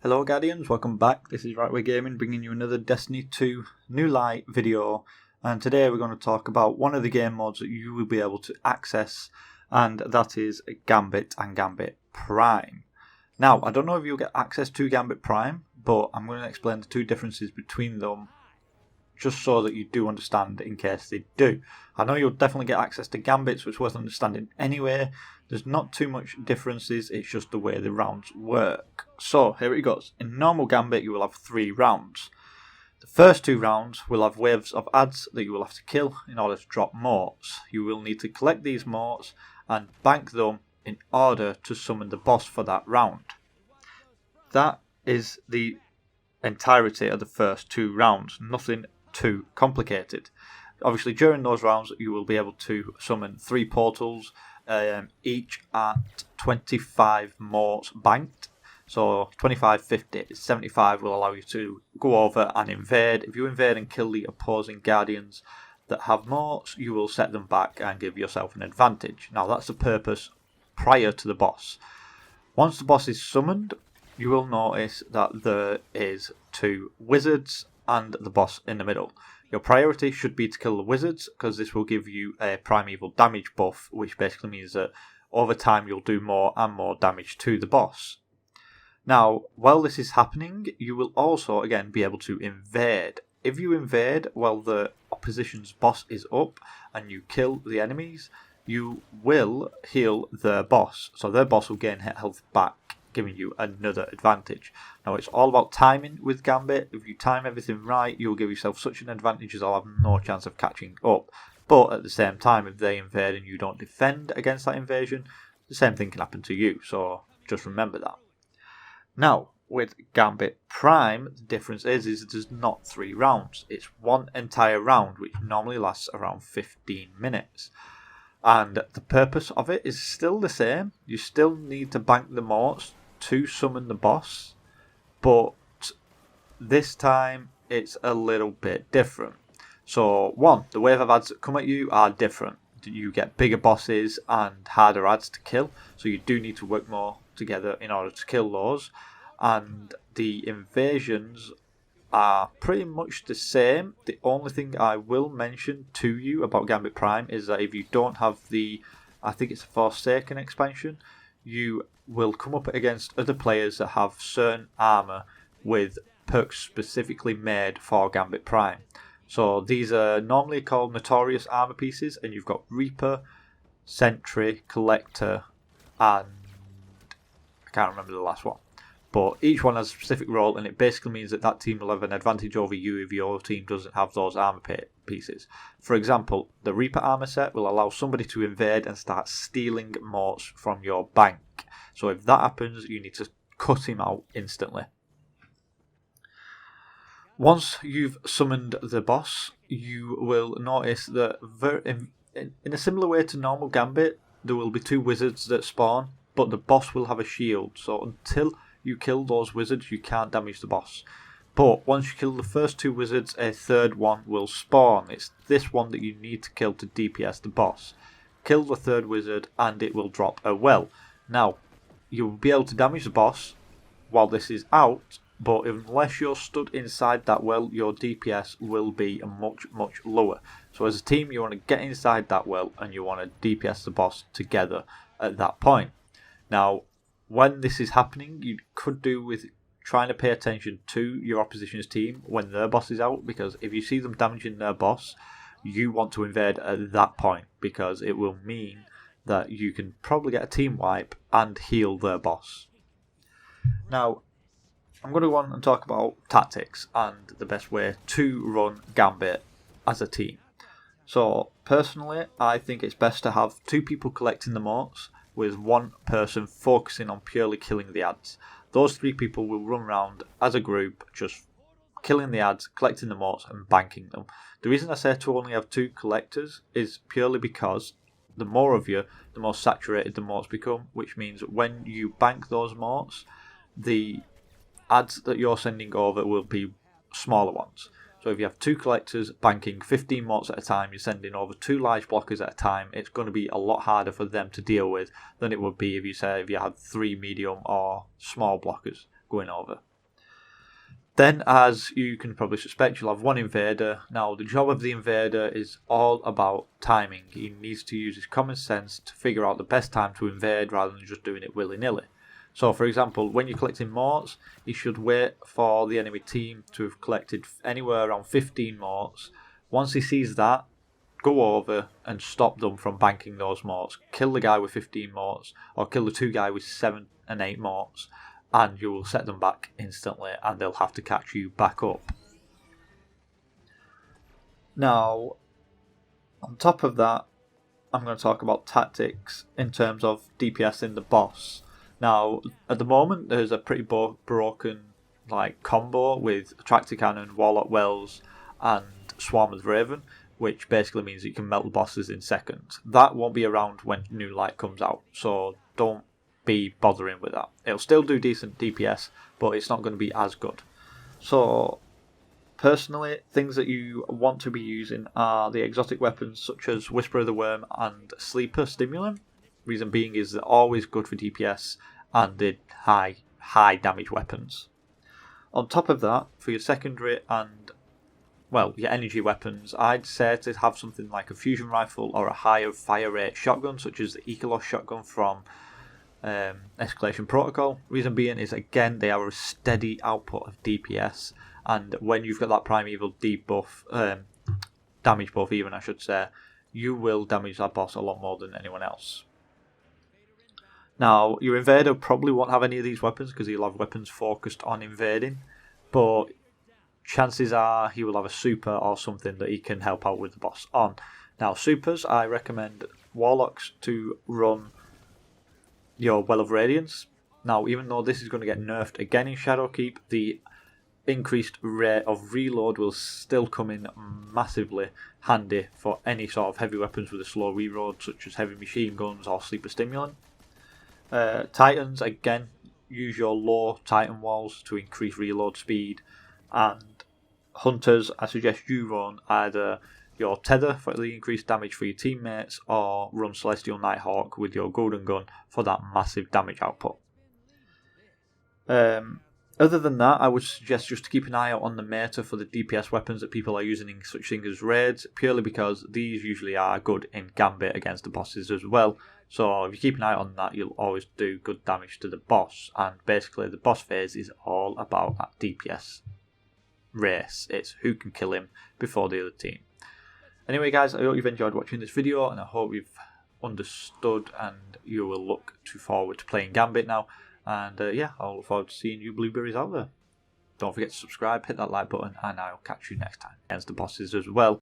Hello Guardians, welcome back. This is Rightway Gaming bringing you another Destiny 2 New Light video, and today we're going to talk about one of the game modes that you will be able to access, and that is Gambit and Gambit Prime. Now, I don't know if you'll get access to Gambit Prime, but I'm going to explain the two differences between them just so that you do understand in case they do. I know you'll definitely get access to Gambit, so it's worth understanding anyway. There's not too much differences, it's just the way the rounds work. So, here it goes. In normal Gambit, you will have 3 rounds. The first 2 rounds will have waves of adds that you will have to kill in order to drop motes. You will need to collect these motes and bank them in order to summon the boss for that round. That is the entirety of the first 2 rounds. Nothing too complicated. Obviously, during those rounds, you will be able to summon 3 portals, each at 25 motes banked. So 25, 50, 75 will allow you to go over and invade. If you invade and kill the opposing guardians that have motes, you will set them back and give yourself an advantage. Now that's the purpose prior to the boss. Once the boss is summoned, you will notice that there is 2 wizards and the boss in the middle. Your priority should be to kill the wizards, because this will give you a primeval damage buff, which basically means that over time you'll do more and more damage to the boss. Now, while this is happening, you will also again be able to invade. If you invade while the opposition's boss is up and you kill the enemies, you will heal their boss, so their boss will gain health back, giving you another advantage. Now, it's all about timing with Gambit. If you time everything right, you'll give yourself such an advantage as I'll have no chance of catching up. But at the same time, if they invade and you don't defend against that invasion, the same thing can happen to you, so just remember that. Now, with Gambit Prime, the difference is there's not 3 rounds. It's 1 entire round, which normally lasts around 15 minutes. And the purpose of it is still the same. You still need to bank the motes to summon the boss, but this time it's a little bit different. So 1, the wave of adds that come at you are different. You get bigger bosses and harder adds to kill, so you do need to work more together in order to kill those. And the invasions are pretty much the same. The only thing I will mention to you about Gambit Prime is that if you don't have the, I think it's a Forsaken expansion, you will come up against other players that have certain armour with perks specifically made for Gambit Prime. So these are normally called Notorious armour pieces, and you've got Reaper, Sentry, Collector, and I can't remember the last one. But each one has a specific role, and it basically means that that team will have an advantage over you if your team doesn't have those armour pieces. For example, the Reaper armour set will allow somebody to invade and start stealing motes from your bank. So if that happens, you need to cut him out instantly. Once you've summoned the boss, you will notice that in a similar way to normal Gambit, there will be 2 wizards that spawn, but the boss will have a shield. So until you kill those wizards, you can't damage the boss. But once you kill the first 2 wizards, a 3rd one will spawn. It's this one that you need to kill to DPS the boss. Kill the 3rd wizard and it will drop a well. Now, you will be able to damage the boss while this is out, but unless you're stood inside that well, your DPS will be much, much lower. So as a team, you want to get inside that well and you want to DPS the boss together at that point. Now, when this is happening, you could do with trying to pay attention to your opposition's team when their boss is out, because if you see them damaging their boss, you want to invade at that point, because it will mean that you can probably get a team wipe and heal their boss. Now, I'm going to go on and talk about tactics and the best way to run Gambit as a team. So, personally, I think it's best to have 2 people collecting the motes, with 1 person focusing on purely killing the adds. Those 3 people will run around as a group, just killing the adds, collecting the motes and banking them. The reason I say to only have 2 collectors is purely because the more of you, the more saturated the motes become, which means when you bank those motes, the adds that you're sending over will be smaller ones. So if you have 2 collectors banking 15 motes at a time, you're sending over 2 large blockers at a time, it's going to be a lot harder for them to deal with than it would be if you had 3 medium or small blockers going over. Then, as you can probably suspect, you'll have one invader. Now, the job of the invader is all about timing. He needs to use his common sense to figure out the best time to invade rather than just doing it willy-nilly. So, for example, when you're collecting morts, you should wait for the enemy team to have collected anywhere around 15 morts. Once he sees that, go over and stop them from banking those morts. Kill the guy with 15 morts, or kill the 2 guys with 7 and 8 morts, and you will set them back instantly, and they'll have to catch you back up. Now, on top of that, I'm going to talk about tactics in terms of DPS in the boss. Now, at the moment, there's a pretty broken combo with Attractor Cannon, Warlock Wells, and Swarm of the Raven, which basically means that you can melt the bosses in seconds. That won't be around when New Light comes out, so don't be bothering with that. It'll still do decent DPS, but it's not going to be as good. So, personally, things that you want to be using are the exotic weapons such as Whisper of the Worm and Sleeper Stimulant. Reason being is they're always good for DPS and they're high damage weapons. On top of that, for your secondary and your energy weapons, I'd say to have something like a fusion rifle or a higher fire rate shotgun, such as the Ikelos shotgun from Escalation Protocol. Reason being is, again, they are a steady output of DPS, and when you've got that primeval debuff, damage buff even I should say, you will damage that boss a lot more than anyone else. Now, your invader probably won't have any of these weapons because he'll have weapons focused on invading, but chances are he will have a super or something that he can help out with the boss on. Now, supers, I recommend Warlocks to run your Well of Radiance. Now, even though this is going to get nerfed again in Shadowkeep, the increased rate of reload will still come in massively handy for any sort of heavy weapons with a slow reload, such as heavy machine guns or Sleeper Stimulant. Titans, again, use your low Titan walls to increase reload speed. And Hunters, I suggest you run either your Tether for the increased damage for your teammates, or run Celestial Nighthawk with your Golden Gun for that massive damage output. Other than that, I would suggest just to keep an eye out on the meta for the DPS weapons that people are using in such things as raids, purely because these usually are good in Gambit against the bosses as well. So if you keep an eye on that, you'll always do good damage to the boss, and basically the boss phase is all about that DPS race. It's who can kill him before the other team. Anyway guys, I hope you've enjoyed watching this video, and I hope you've understood and you will look forward to playing Gambit now. And I'll look forward to seeing you blueberries out there. Don't forget to subscribe, hit that like button, and I'll catch you next time against the bosses as well.